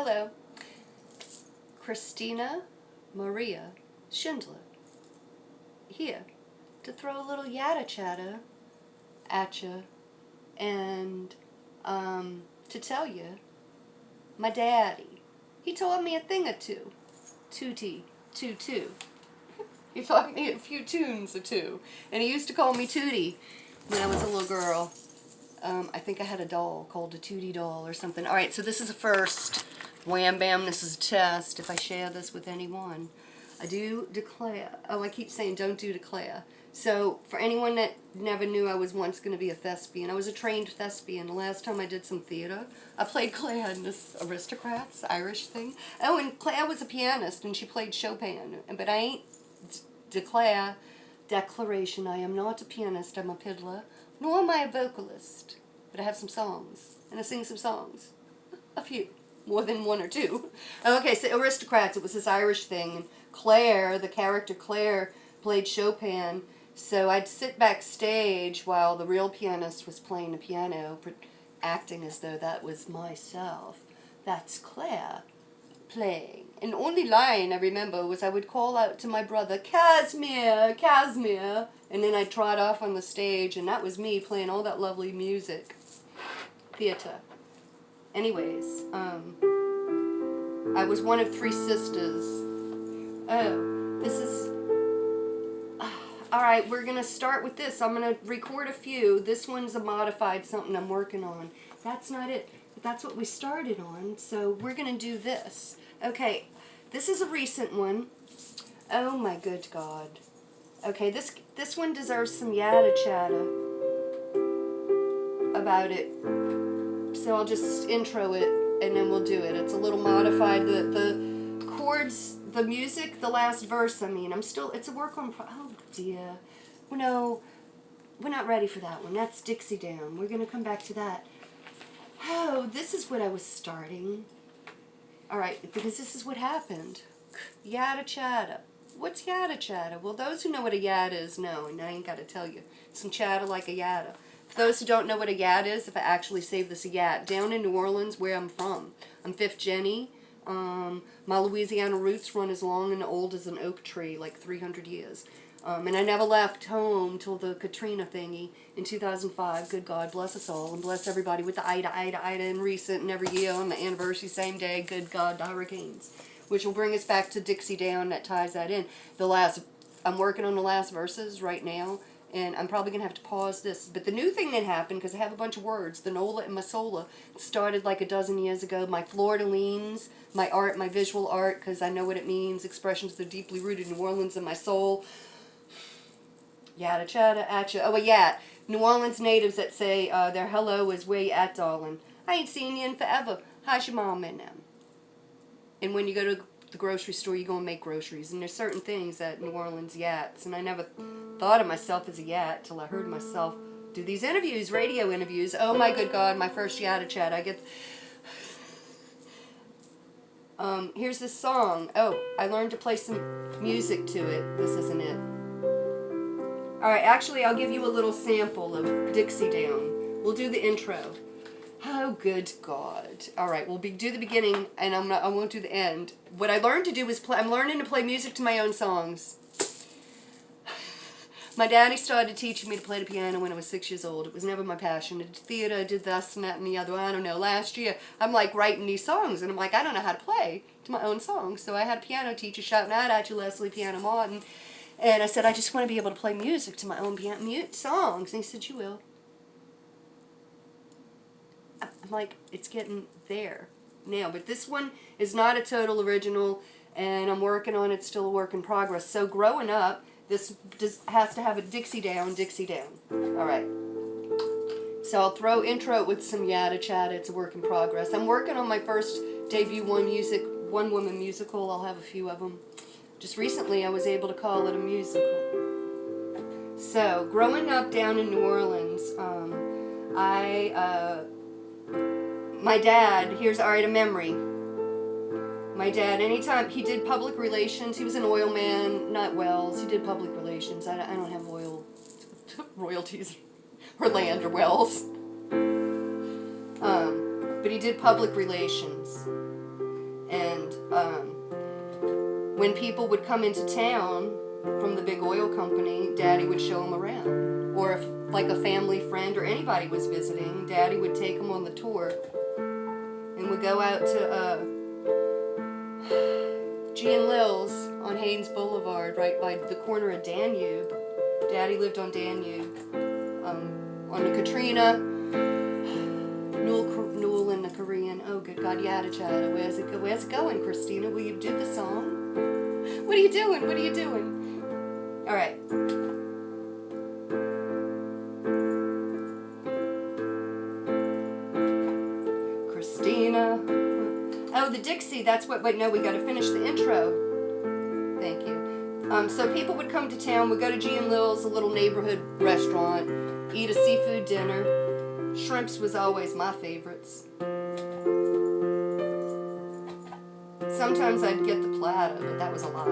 Hello. Christina Maria Schindler here to throw a little yatta chatta at you and to tell you my daddy, he taught me a thing or two. TUTTI, two. He taught me a few tunes or two. And he used to call me Tootie when I was a little girl. I think I had a doll called a Tootie doll or something. Alright, so this is a first. Wham bam, this is a test. If I share this with anyone, I do declare. Oh, I keep saying don't do declare. So, for anyone that never knew, I was once going to be a thespian. I was a trained thespian. The last time I did some theater, I played Claire in this Aristocrats Irish thing. Oh, and Claire was a pianist, and she played Chopin. But I ain't declaration. I am not a pianist. I'm a fiddler. Nor am I a vocalist. But I have some songs. And I sing some songs. A few. More than one or two. Okay, so Aristocrats, it was this Irish thing. And Claire, the character Claire, played Chopin. So I'd sit backstage while the real pianist was playing the piano, acting as though that was myself. That's Claire playing. And the only line I remember was I would call out to my brother, Casimir, Casimir, and then I'd trot off on the stage, and that was me playing all that lovely music. Theater. Anyways, I was one of three sisters. Oh, this is... Alright, we're going to start with this. I'm going to record a few. This one's a modified something I'm working on. That's not it, but that's what we started on, so we're going to do this. Okay, this is a recent one. Oh my good God. Okay, this one deserves some yatta chatta about it. So I'll just intro it, and then we'll do it. It's a little modified. The chords, the music, the last verse, I mean, it's a work on, oh dear. No, we're not ready for that one. That's Dixie Down. We're going to come back to that. Oh, this is what I was starting. Alright, because this is what happened. Yatta chatta. What's yatta chatta? Well, those who know what a yatta is know, and I ain't got to tell you. Some chatta like a yatta. For those who don't know what a yat is, if I actually save this a yat, down in New Orleans, where I'm from, I'm Fifth Jenny. My Louisiana roots run as long and old as an oak tree, like 300 years. And I never left home till the Katrina thingy in 2005. Good God, bless us all, and bless everybody with the Ida, and recent, and every year on the anniversary, same day, good God, the hurricanes. Which will bring us back to Dixie Down, that ties that in. I'm working on the last verses right now, and I'm probably going to have to pause this. But the new thing that happened, because I have a bunch of words, the Nola and my Sola, started like a dozen years ago. My Fleur-de-Lines, my art, my visual art, because I know what it means, expressions that are deeply rooted in New Orleans and my soul. Yatta chatta atcha. Oh, a yat. New Orleans natives that say their hello is where you at, darling. I ain't seen you in forever. How's your mom and them? And when you go to the grocery store, you go and make groceries. And there's certain things that New Orleans yats. And I never thought of myself as a yat till I heard myself do these interviews, radio interviews. Oh my good God, my first yatta chat. I get... here's this song. Oh, I learned to play some music to it. This isn't it. Alright, actually, I'll give you a little sample of Dixie Down. We'll do the intro. Oh, good God. Alright, we'll do the beginning, and I won't do the end. What I learned to do is I'm learning to play music to my own songs. My daddy started teaching me to play the piano when I was 6 years old. It was never my passion. I did theater, I did this and that and the other. I don't know. Last year, I'm like writing these songs, and I'm like, I don't know how to play to my own songs. So I had a piano teacher shouting out at you, Leslie Piano Martin. And I said, I just want to be able to play music to my own songs. And he said, you will. I'm like, it's getting there now. But this one is not a total original, and I'm working on it, still a work in progress. So growing up, this has to have a Dixie Down, Dixie Down. Alright. So I'll intro it with some yatta chatta. It's a work in progress. I'm working on my first debut one-woman musical. I'll have a few of them. Just recently I was able to call it a musical. So, growing up down in New Orleans, my dad, here's a memory. My dad, anytime he did public relations, he was an oil man, not wells, he did public relations. I don't have oil royalties or land or wells. But he did public relations. And when people would come into town from the big oil company, Daddy would show them around. Or if like a family friend or anybody was visiting, Daddy would take them on the tour. And we'd go out to G and Lil's on Haynes Boulevard, right by the corner of Danube. Daddy lived on Danube. On the Katrina, Newell and the Korean. Oh, good God, Yatta Chatta. Where's it going, Christina? Will you do the song? What are you doing? What are you doing? All right. Christina. Oh, the Dixie. That's what. Wait, no, we got to finish the intro. Thank you. So people would come to town. We'd go to G and Lil's, a little neighborhood restaurant, eat a seafood dinner. Shrimps was always my favorites. Sometimes I'd get the platter, but that was a lot.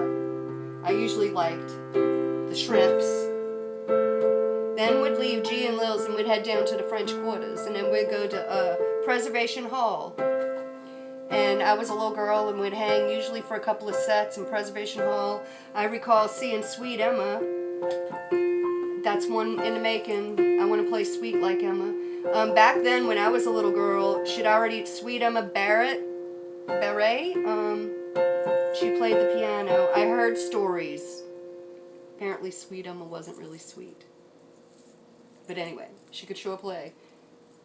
I usually liked the shrimps. Then we'd leave G and Lil's and we'd head down to the French Quarters, and then we'd go to Preservation Hall. And I was a little girl, and we'd hang usually for a couple of sets in Preservation Hall. I recall seeing Sweet Emma. That's one in the making. I want to play Sweet like Emma. Back then, when I was a little girl, she'd already, Sweet Emma Beret, she played the piano. I heard stories. Apparently Sweet Emma wasn't really sweet. But anyway, she could sure play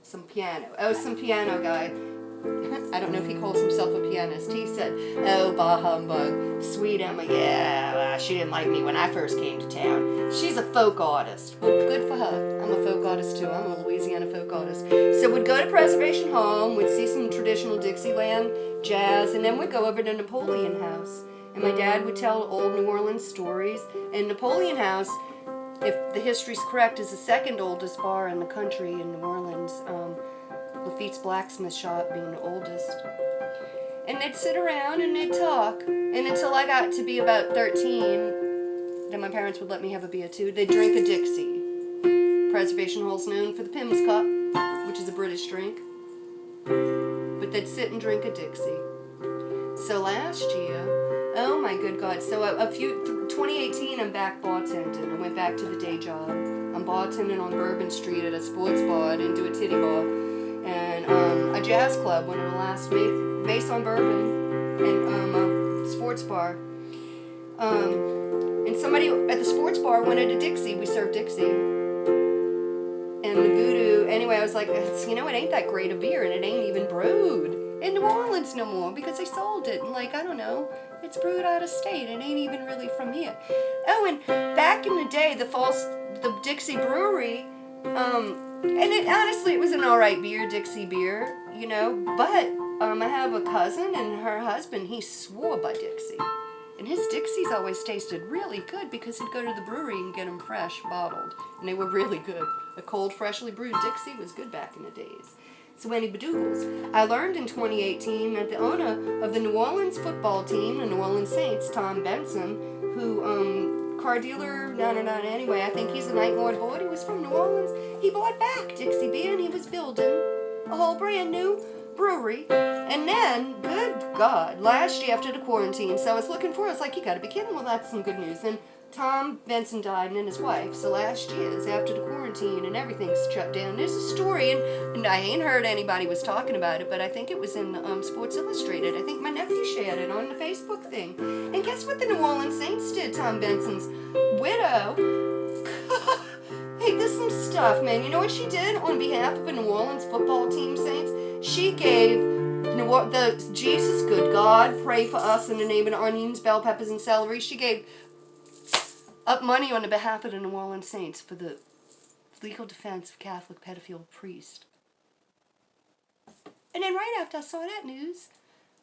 some piano. Oh, some piano guy. I don't know if he calls himself a pianist. He said, oh, bah humbug, Sweet Emma, yeah, she didn't like me when I first came to town. She's a folk artist. Well, good for her. I'm a folk artist too. I'm a Louisiana folk artist. So we'd go to Preservation Hall, we'd see some traditional Dixieland jazz, and then we'd go over to Napoleon House. And my dad would tell old New Orleans stories. And Napoleon House, if the history's correct, is the second oldest bar in the country in New Orleans. Lafitte's blacksmith shop being the oldest. And they'd sit around and they'd talk. And until I got to be about 13, then my parents would let me have a beer too, they'd drink a Dixie. Preservation Hall's known for the Pimm's Cup, which is a British drink. But they'd sit and drink a Dixie. So last year, oh my good God, so 2018 I'm back bartending. I went back to the day job. I'm bartending on Bourbon Street at a sports bar. I didn't do a titty bar. And a jazz club, one of the last, based on bourbon, and a sports bar. And somebody at the sports bar wanted a Dixie. We served Dixie. And the voodoo, anyway, I was like, you know, it ain't that great a beer, and it ain't even brewed in New Orleans no more, because they sold it. And like, I don't know, it's brewed out of state. It ain't even really from here. Oh, and back in the day, the Dixie Brewery, and honestly, it was an alright beer, Dixie beer, you know, but I have a cousin and her husband, he swore by Dixie. And his Dixies always tasted really good because he'd go to the brewery and get them fresh, bottled. And they were really good. A cold, freshly brewed Dixie was good back in the days. So any bedoogles. I learned in 2018 that the owner of the New Orleans football team, the New Orleans Saints, Tom Benson, who, car dealer, anyway, I think he's a Night Lord boy. He was from New Orleans. He bought back Dixie beer and he was building a whole brand new brewery. And then, good God, last year after the quarantine, so I was looking for it, I was like, you gotta be kidding. Well, that's some good news. And Tom Benson died and then his wife. So last year's after the quarantine and everything's shut down. There's a story, and I ain't heard anybody was talking about it, but I think it was in Sports Illustrated. I think my nephew shared it on the Facebook thing. And guess what the New Orleans Saints did? Tom Benson's widow. Hey, there's some stuff, man. You know what she did on behalf of a New Orleans football team, Saints? She gave the Jesus, good God, pray for us in the name of the onions, bell peppers, and celery. She gave up money on the behalf of the New Orleans Saints for the legal defense of Catholic pedophile priest. And then right after I saw that news,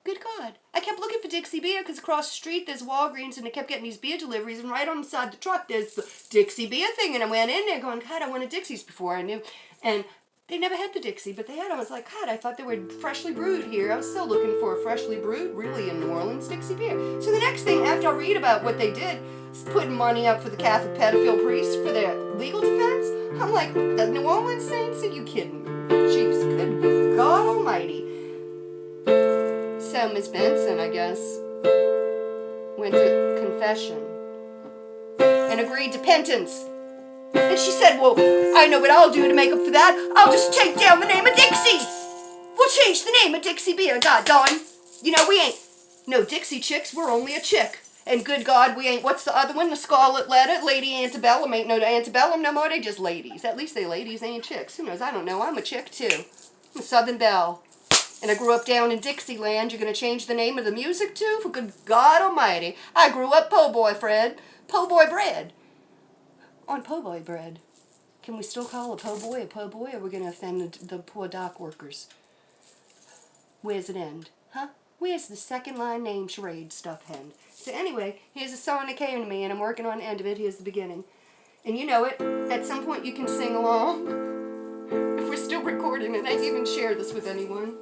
good God, I kept looking for Dixie beer because across the street there's Walgreens and they kept getting these beer deliveries, and right on the side of the truck there's the Dixie beer thing, and I went in there going, God, I wanted Dixie's before I knew. And they never had the Dixie, but they had. I was like, God, I thought they were freshly brewed here. I was still looking for a freshly brewed, really in New Orleans, Dixie beer. So the next thing, after I read about what they did, putting money up for the Catholic pedophile priest for their legal defense, I'm like, the New Orleans Saints? Are you kidding me? Jeez, good God almighty. So Miss Benson, I guess, went to confession and agreed to penance. And she said, well, I know what I'll do to make up for that. I'll just take down the name of Dixie. We'll change the name of Dixie Beer, God darn. You know, we ain't no Dixie chicks, we're only a chick. And good God, we ain't, what's the other one? The Scarlet Letter, Lady Antebellum. Ain't no Antebellum no more, they just ladies. At least they ladies, they ain't chicks. Who knows, I don't know, I'm a chick too. I'm a Southern Belle. And I grew up down in Dixieland. You're going to change the name of the music too? For good God almighty. I grew up po' boy Bred. On po' boy bread. Can we still call a po' boy, or are we going to offend the poor dock workers? Where's it end? Huh? Where's the second line name charade stuff end? So anyway, here's a song that came to me, and I'm working on the end of it. Here's the beginning. And you know it. At some point you can sing along. If we're still recording it, I can even share this with anyone.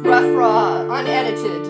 Rough, raw, unedited.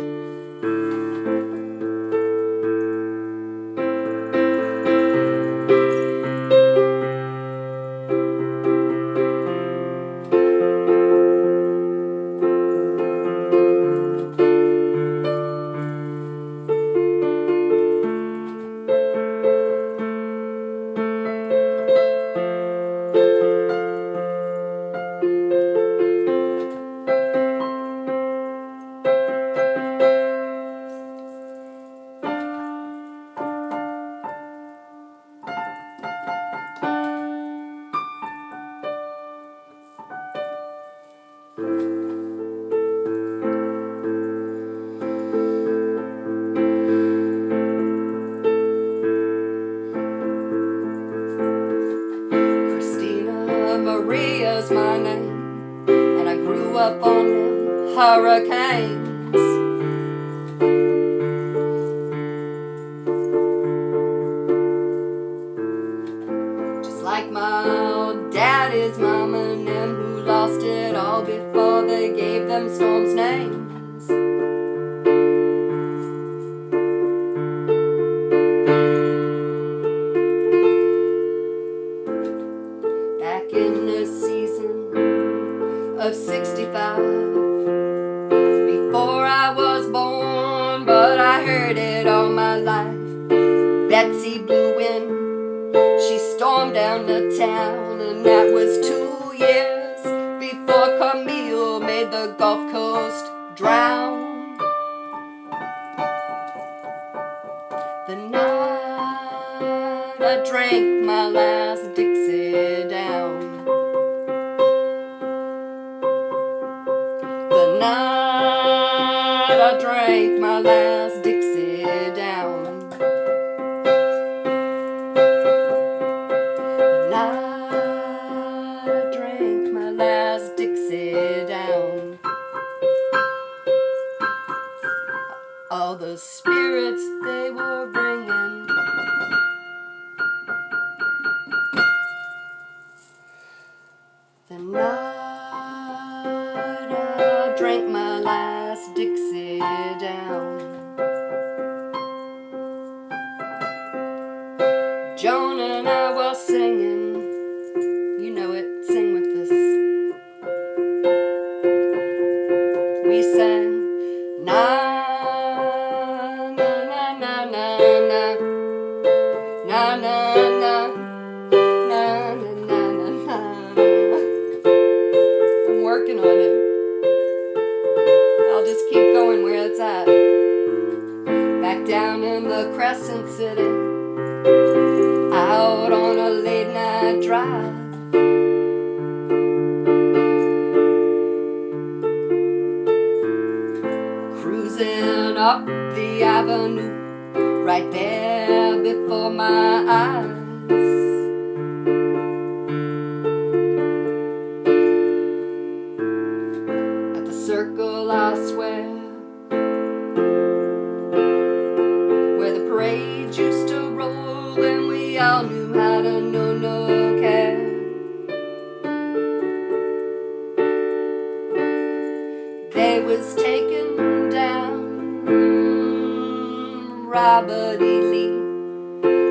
Maria's my name, and I grew up on them hurricanes. Just like my daddy's mama and them who lost it all before they gave them storms names. In the season of 65, before I was born, but I heard it all my life. Betsy blew in, she stormed down the town, and that was 2 years before Camille made the Gulf Coast drown. The night I drank my last Dixie down. The night I drank my last Dixie down. The night I drank my last Dixie down. All the spirits they were bringing, the night I drank my last Dixie down. Joan and I were singing, you know it, sing with us. We sang, na na na na na na na na na. Working on it. I'll just keep going where it's at. Back down in the Crescent City, out on a late night drive. Cruising up the avenue, right there before my eyes. Circle, I swear, where the parade used to roll and we all knew how to know no care. they was taken down. Robert E. Lee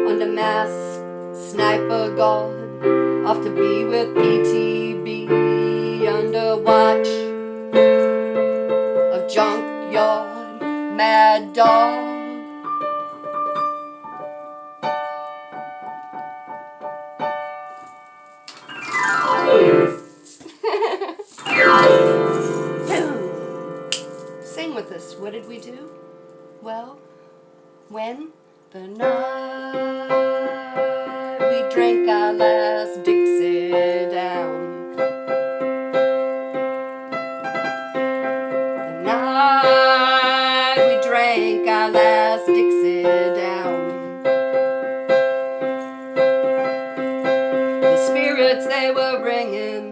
under mask, sniper guard, off to be with PTB under watch of junkyard mad dog. Sing with us. What did we do? Well, when the night we drank our last Dixie down, the night we drank our last Dixie down, the spirits they were bringing.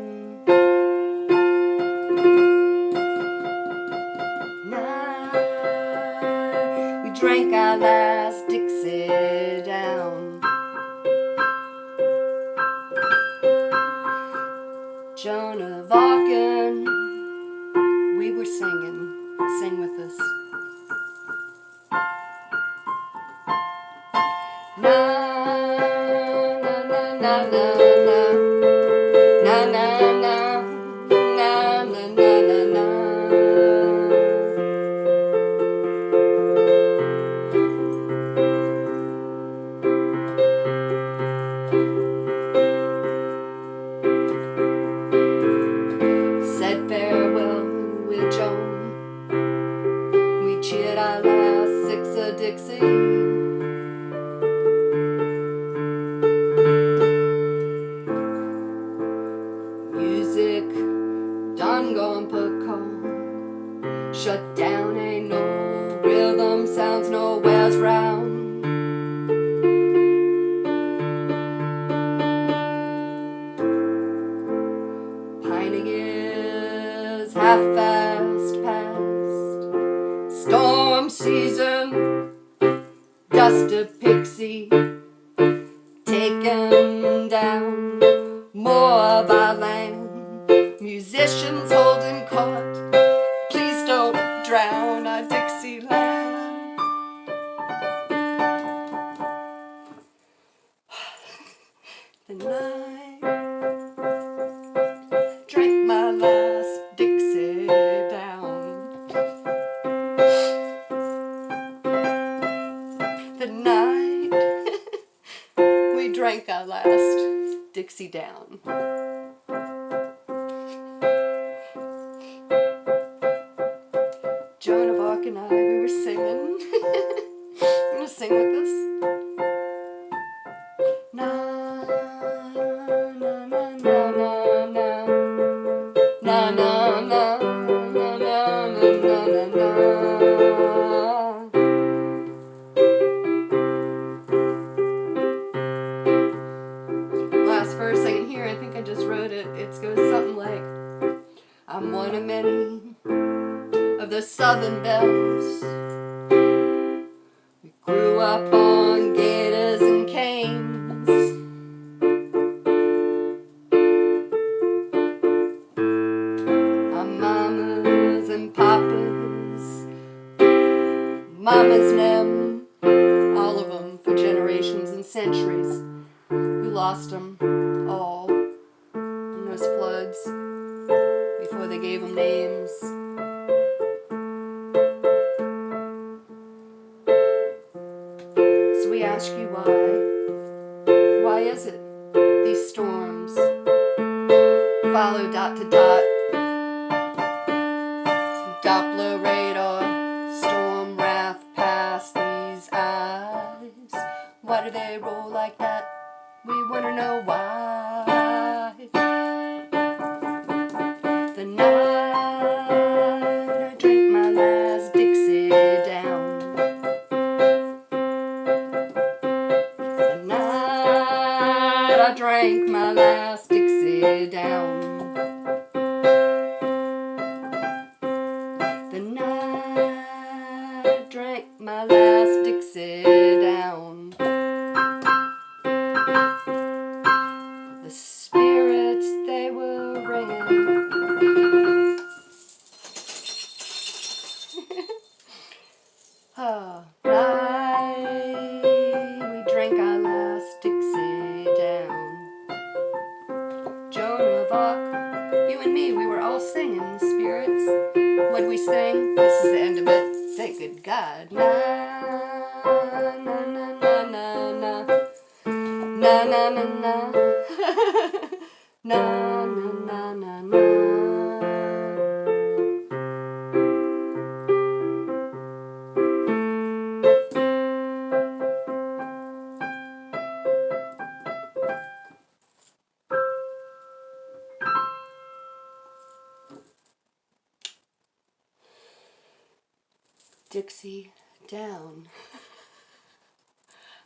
Drank our last Dixie down. Joan of Arc, we were singing. Sing with us. Na na na na na na na na na na na na na. Dixie. Music done gone pecan. Shut down, ain't no rhythm, sounds nowhere's round. Pining is half fast past. Storm season. Dust a pixie, taken down more of our land. Musicians holding court, please don't drown our Dixie land. The night drank my last Dixie down. The night we drank our last Dixie down. Joan of Arc and I, we were singing. You gonna sing with us? Na na na na na na na na na na na na na. Verse I can hear, I think I just wrote it. It goes something like, I'm one of many of the southern belles. We grew up on gators and canes. Our mamas and papas, mamas and them, all of them for generations and centuries. We lost them all in those floods before they gave them names. So we ask you why. Why is it these storms follow dot to dot? Doppler radar, storm wrath past these eyes. Why do they roll like that? We want to know why. The night I drank my last Dixie down. The night I drank my last Dixie down. The night I drank my last Dixie down. You and me, we were all singing, spirits. What'd we sing? This is the end of it. Thank good God. Na, na, na, na, na, na. Na, na, na, na. Na, na, na, na, na. Dixie down.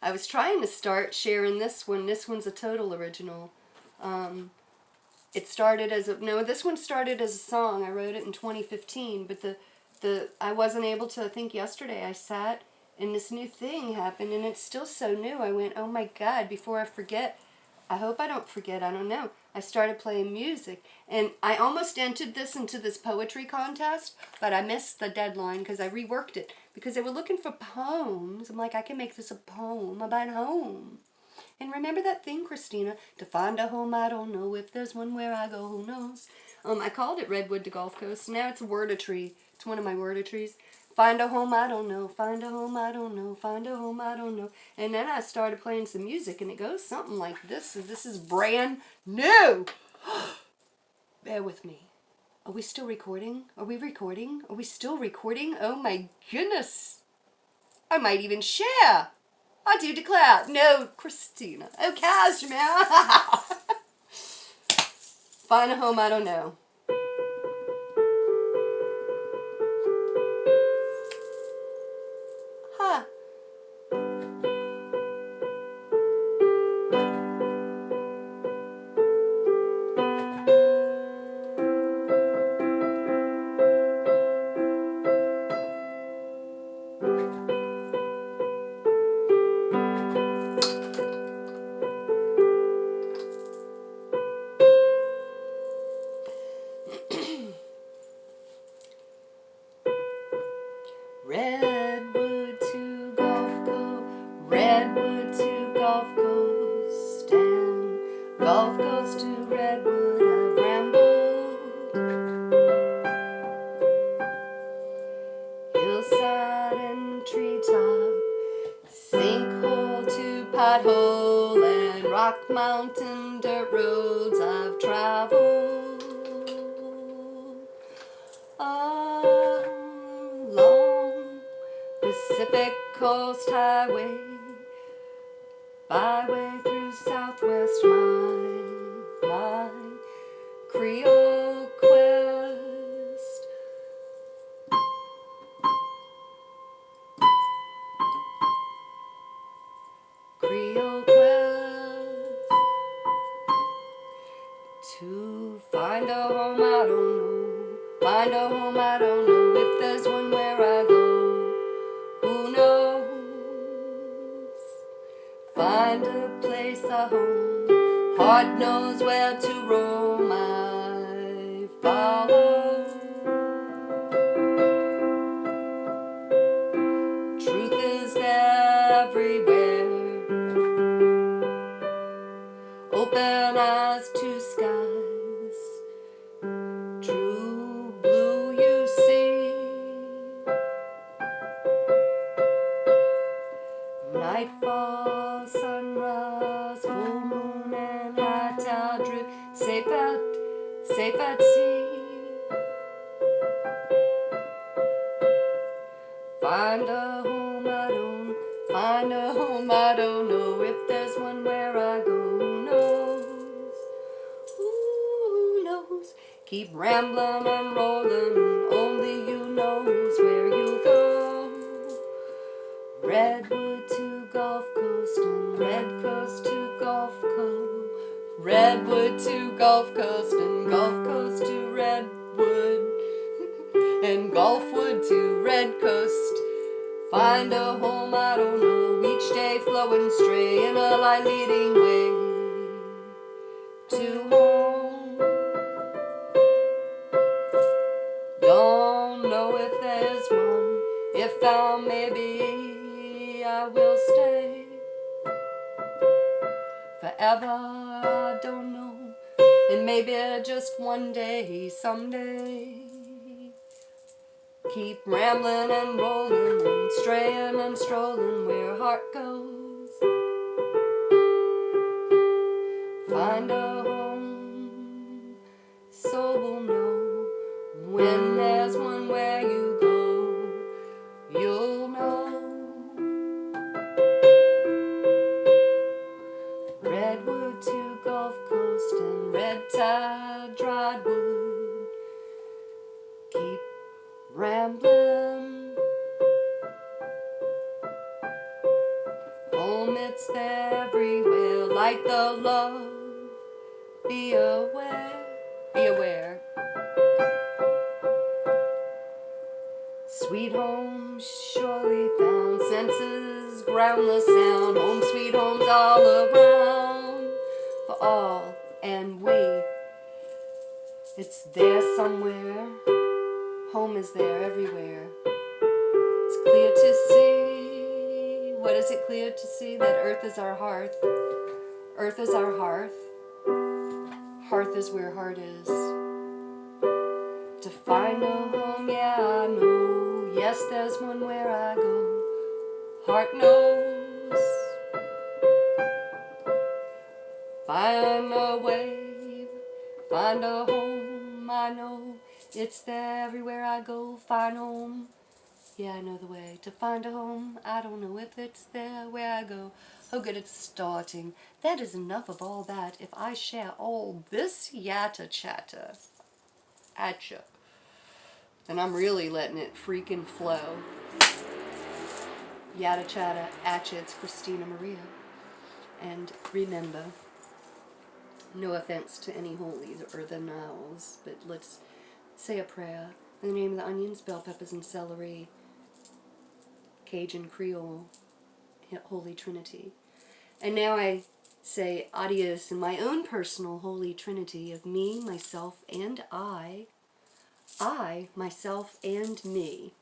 I was trying to start sharing this one. This one's a total original. It started as this one started as a song. I wrote it in 2015, but I wasn't able to. I think yesterday I sat and this new thing happened, and it's still so new. I went, oh my God! Before I forget, I hope I don't forget. I don't know. I started playing music, and I almost entered this into this poetry contest, but I missed the deadline because I reworked it because they were looking for poems. I'm like, I can make this a poem about home. And remember that thing, Christina, to find a home, I don't know. If there's one where I go, who knows? I called it Redwood to Gulf Coast. Now it's WORDETRY. It's one of my WORDETRYs. Find a home, I don't know. Find a home, I don't know. Find a home, I don't know. And then I started playing some music, and it goes something like this. This is brand new. Bear with me. Are we still recording? Are we recording? Are we still recording? Oh my goodness. I might even share. I do declare. No, Christina. Oh, Cashmere. Find a home, I don't know. Huh. Redwood to Gulf Coast, Redwood to Gulf Coast, and Gulf Coast to Redwood I've rambled. Hillside and treetop, sinkhole to pothole, and rock mountain dirt roads I've traveled. Pacific Coast Highway, byway through Southwest, my Creole quest. Creole quest. To find a home I don't know, find a home I don't know. If there's one where I go, who knows? Find a place, a home, heart knows where to roam. I follow. Truth is everywhere. Open eyes to skies. True blue you see. Nightfall, sunrise, full moon and high tide drift, safe at sea. Find a home I don't, find a home I don't know. If there's one where I go, who knows? Who knows? Keep rambling and rolling, only you knows where you go. Redwood to Gulf Coast and Red Coast to Gulf Coast. Redwood to Gulf Coast and Gulf Coast to Redwood. And Gulfwood to Red Coast. Find a home I don't know, each day flowing stray in a line leading way to home. Don't know if there's one, if found maybe I will stay forever, I don't know. And maybe just one day, someday, keep rambling and rolling and straying and strolling where heart goes. Find a home, so we'll know when there's one where you go, you'll know. Redwood to Gulf Coast and red tide, dried wood. Keep rambling. Home, it's there everywhere, like the love. Be aware, be aware. Sweet home, surely found, senses groundless sound. Home, sweet home's all around, for all and we. It's there somewhere, home is there everywhere. It's clear to see, what is it clear to see? That earth is our hearth, earth is our hearth, hearth is where heart is. To find a home, yeah I know, yes there's one where I go, heart knows. Find a wave, find a home, I know, it's there everywhere I go, find home, yeah I know the way. To find a home, I don't know if it's there where I go. Oh good, it's starting. That is enough of all that. If I share all this yatta chatta atcha, then I'm really letting it freaking flow. Yatta chatta atcha, it's Christina Maria. And remember, no offense to any holies or the nows, but let's say a prayer. In the name of the onions, bell peppers, and celery, Cajun Creole, Holy Trinity. And now I say adios in my own personal Holy Trinity of me, myself, and I, myself, and me.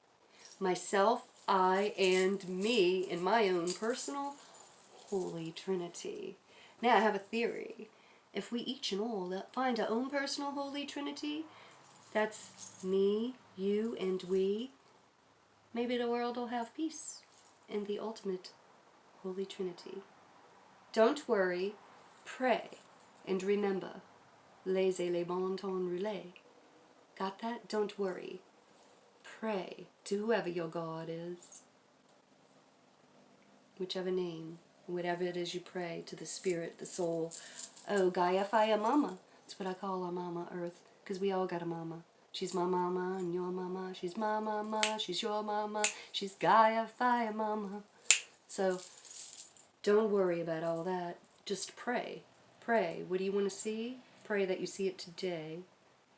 Myself, I, and me in my own personal Holy Trinity. Now I have a theory. If we each and all find our own personal Holy Trinity, that's me, you, and we, maybe the world will have peace and the ultimate Holy Trinity. Don't worry, pray, and remember, Laissez, les Bon.Temps, Rouler. Got that? Don't worry. Pray to whoever your God is, whichever name, whatever it is you pray, to the spirit, the soul. Oh, Gaia, Fire, Mama. That's what I call our Mama Earth, because we all got a mama. She's my mama and your mama. She's my mama, she's your mama. She's Gaia, Fire, Mama. So don't worry about all that. Just pray. Pray. What do you want to see? Pray that you see it today.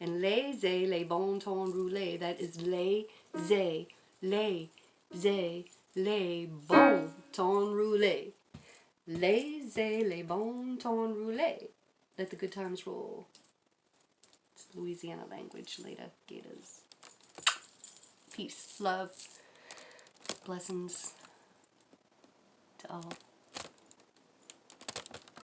And Laissez, les Bon.Temps, Rouler. That is Laissez, Laissez, les Bon.Temps, Rouler. Laissez, les Bon.Temps, Rouler. Let the good times roll. It's Louisiana language. Later, gators. Peace, love, blessings to all.